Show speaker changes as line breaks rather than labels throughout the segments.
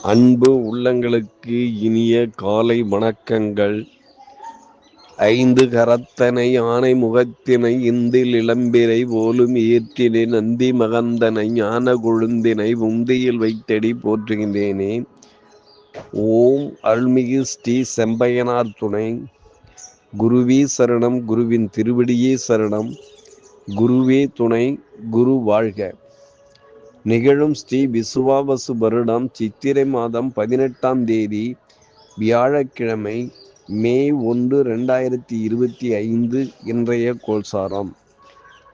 அன்பு உள்ளங்களுக்கு இனிய காலை வணக்கங்கள். ஐந்து கரத்தனை ஆனை முகத்தினை இந்தில் இளம்பிறை போலும் ஏற்றினை நந்தி மகந்தனை ஞான கொழுந்தினை உந்தியில் வைத்தடி போற்றுகின்றேனே. ஓம் அருள்மிகு ஸ்ரீ செம்பையனார் துணை. குருவே சரணம், குருவின் திருவடியே சரணம், குருவே துணை, குரு வாழ்க. நிகழும் ஸ்ரீ விசுவாவசு வருடம் சித்திரை மாதம் 18ஆம் தேதி வியாழக்கிழமை, மே 1, 2025 இன்றைய கோல்சாரம்.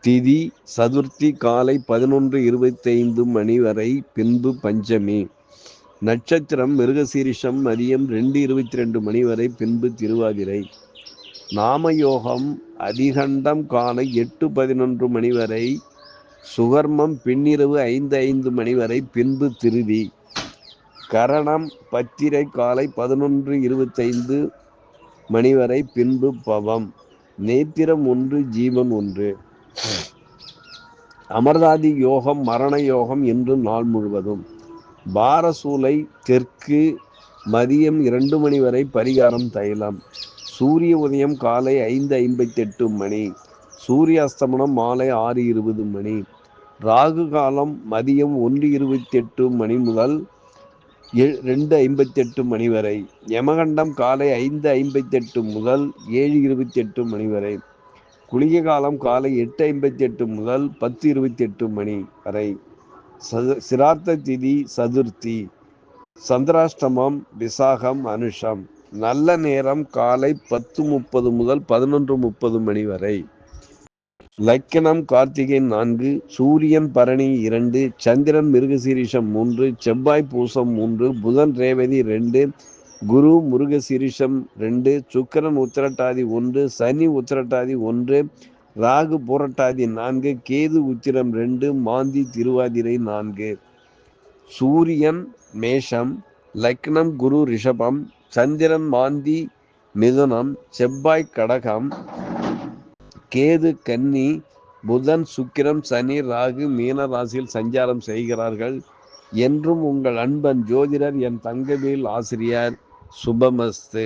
திதி சதுர்த்தி காலை 11:25 மணி வரை, பின்பு பஞ்சமி. நட்சத்திரம் மிருகசீரிஷம் மதியம் 2:22 மணி வரை, பின்பு திருவாதிரை. நாமயோகம் அதிகண்டம் காலை 8:11 மணி வரை, சுகர்மம் பின்னிரவு 5:05 மணி வரை, பின்பு திருதி. கரணம் பத்திரை காலை 11:25 மணி வரை, பின்பு பவம். நேத்திரம் 1, ஜீவன் 1. அமர்தாதி யோகம் மரண யோகம் என்று நாள் முழுவதும். பாரசூலை தெற்கு, மதியம் 2 மணி வரை, பரிகாரம் தைலம். சூரிய உதயம் காலை 5:58 மணி, சூரிய அஸ்தமனம் மாலை 6:20 மணி. ராகு காலம் மதியம் 1:28 மணி முதல் 2:58 மணி வரை. யமகண்டம் காலை 5:58 முதல் 7:28 மணி வரை. குளிகை காலம் காலை 8:58 முதல் 10:28 மணி வரை. சிரார்த்த திதி சதுர்த்தி. சந்திராஷ்டமம் விசாகம் அனுஷம். நல்ல நேரம் காலை 10:30 முதல் 11:30 மணி வரை. லக்கணம் கார்த்திகை 4, சூரியன் பரணி 2, சந்திரன் மிருகசீரிஷம் 3, செவ்வாய் பூசம் 3, புதன் ரேவதி 2, குரு மிருகசீரிஷம் 2, சுக்கிரன் உத்திரட்டாதி 1, சனி உத்திரட்டாதி 1, ராகு பூரட்டாதி 4, கேது உத்திரம் 2, மாந்தி திருவாதிரை 4. சூரியன் மேஷம், லக்னம் குரு ரிஷபம், சந்திரன் மாந்தி மிதுனம், செவ்வாய் கடகம், கேது கன்னி, புதன் சுக்கிரம் சனி ராகு மீன ராசியில் சஞ்சாரம் செய்கிறார்கள். என்றும் உங்கள் அன்பன் ஜோதிடர் என் தங்கவேல் ஆசிரியர். சுபமஸ்து.